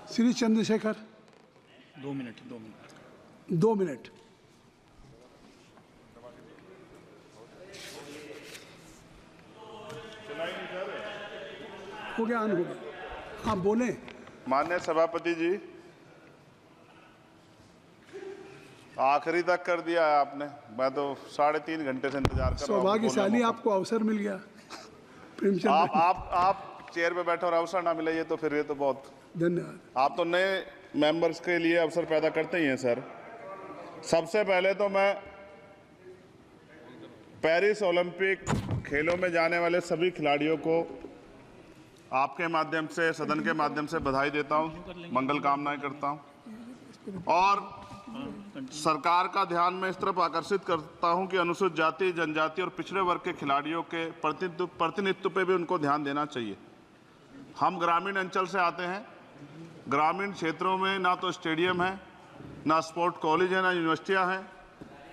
Shri Chandrashekhar 2 minute 2 minute. हो गया, on हो गया। आप बोले। माननीय सभापति जी, आखिरी तक कर दिया है आपने। मैं तो 3.5 घंटे से इंतजार कर रहा हूं। सौभाग्यशाली आपको अवसर मिल गया। प्रेमचंद आप चेयर पे बैठे और अवसर ना मिले, ये तो फिर ये तो बहुत धन्यवाद। आप तो नए मेंबर्स के लिए अवसर पैदा करते ही हैं सर। सबसे पहले तो मैं पेरिस ओलंपिक खेलों में जाने वाले सभी खिलाड़ियों को आपके माध्यम से, सदन के माध्यम से बधाई देता हूं, मंगल कामनाएं करता हूं और सरकार का ध्यान में इस तरफ आकर्षित करता हूं कि अनुसूचित जाति, जनजाति और पिछड़े वर्ग के खिलाड़ियों के प्रतिनिधित्व पे भी उनको ध्यान देना चाहिए। हम ग्रामीण अंचल से आते हैं। ग्रामीण क्षेत्रों में ना तो स्टेडियम है, ना स्पोर्ट कॉलेज है, ना यूनिवर्सिटियां हैं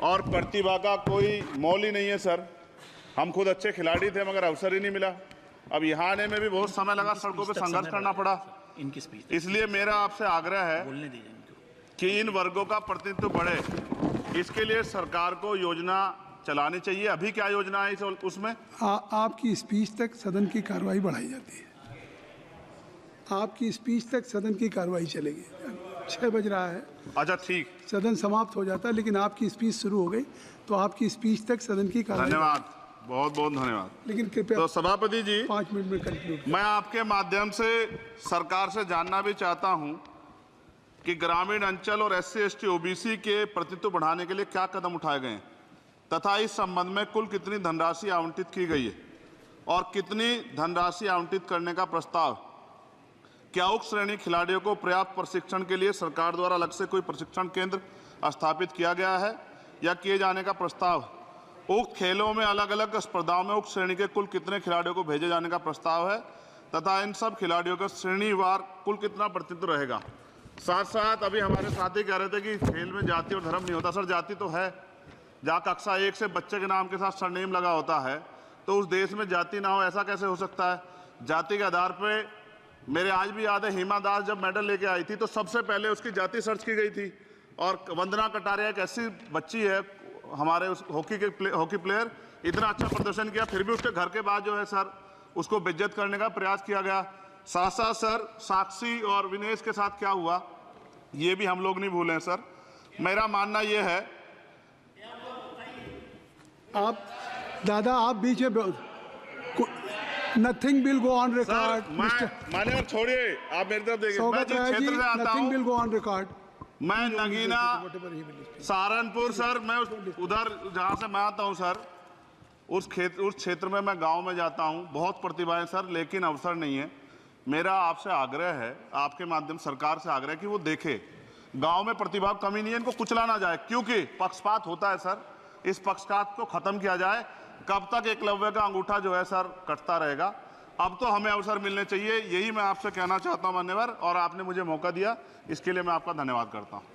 और प्रतिभा का कोई मोल ही नहीं है सर। हम खुद अच्छे खिलाड़ी थे मगर अवसर ही नहीं मिला। अब यहाँ आने में भी बहुत समय लगा, सड़कों पे संघर्ष करना पड़ा। इसलिए मेरा आपसे आग्रह है कि इन वर्गों का प्रतिनिधित्व बढ़े। इसके लिए सरकार को योजना चलानी चाहिए। अभी क्या योजना है उसमें? आपकी स्पीच तक सदन की कार्रवाई बढ़ाई जाती है। आपकी स्पीच तक सदन की कार्रवाई चलेगी। 6 बज रहा है। अच्छा ठीक, सदन समाप्त हो जाता है, लेकिन आपकी स्पीच शुरू हो गई तो आपकी स्पीच तक सदन की कार्रवाई। धन्यवाद, बहुत बहुत धन्यवाद। लेकिन कृपया तो सभापति जी 5 मिनट में कंक्लूड। मैं आपके माध्यम से सरकार से जानना भी चाहता हूं कि ग्रामीण अंचल और SC, ST, OBC के प्रतिनिधित्व बढ़ाने के लिए क्या कदम उठाए गए हैं तथा इस संबंध में कुल कितनी धनराशि आवंटित की गई है और कितनी धनराशि आवंटित करने का प्रस्ताव। क्या उक्त श्रेणी खिलाड़ियों को पर्याप्त प्रशिक्षण के लिए सरकार द्वारा अलग से कोई प्रशिक्षण केंद्र स्थापित किया गया है या किए जाने का प्रस्ताव। उक्त खेलों में अलग अलग स्पर्धाओं में उक्त श्रेणी के कुल कितने खिलाड़ियों को भेजे जाने का प्रस्ताव है तथा इन सब खिलाड़ियों का श्रेणीवार कुल कितना प्रतिनिधित्व रहेगा। साथ साथ अभी हमारे साथी कह रहे थे कि खेल में जाति और धर्म नहीं होता। सर, जाति तो है। जहाँ कक्षा 1 से बच्चे के नाम के साथ सरनेम लगा होता है तो उस देश में जाति ना हो, ऐसा कैसे हो सकता है? जाति के आधार पर मेरे आज भी याद है, हिमा दास जब मेडल लेके आई थी तो सबसे पहले उसकी जाति सर्च की गई थी। और वंदना कटारिया एक ऐसी बच्ची है हमारे उस हॉकी प्लेयर, इतना अच्छा प्रदर्शन किया, फिर भी उसके घर के बाद जो है सर उसको बेइज्जत करने का प्रयास किया गया। साथ साथ सर साक्षी और विनेश के साथ क्या हुआ ये भी हम लोग नहीं भूलें सर। मेरा मानना ये है। आप दादा, आप बीच में nothing will go on record. माने और छोड़िए, आप मेरी तरफ देखिए। मैं जिस क्षेत्र से आता हूं, nothing will go on record. मैं नगीना सहारनपुर सर, मैं उधर जहाँ से मैं आता हूँ सर, उस क्षेत्र में मैं गांव में जाता हूँ। बहुत प्रतिभाएं सर, लेकिन अवसर नहीं है। मेरा आपसे आग्रह है, आपके माध्यम सरकार से आग्रह है कि वो देखे गांव में प्रतिभा कमी नहीं है, इनको कुचला ना जाए क्योंकि पक्षपात होता है सर। इस पक्षपात को खत्म किया जाए। कब तक एकलव्य का अंगूठा जो है सर कटता रहेगा? अब तो हमें अवसर मिलने चाहिए। यही मैं आपसे कहना चाहता हूं मान्यवर, और आपने मुझे मौका दिया इसके लिए मैं आपका धन्यवाद करता हूं।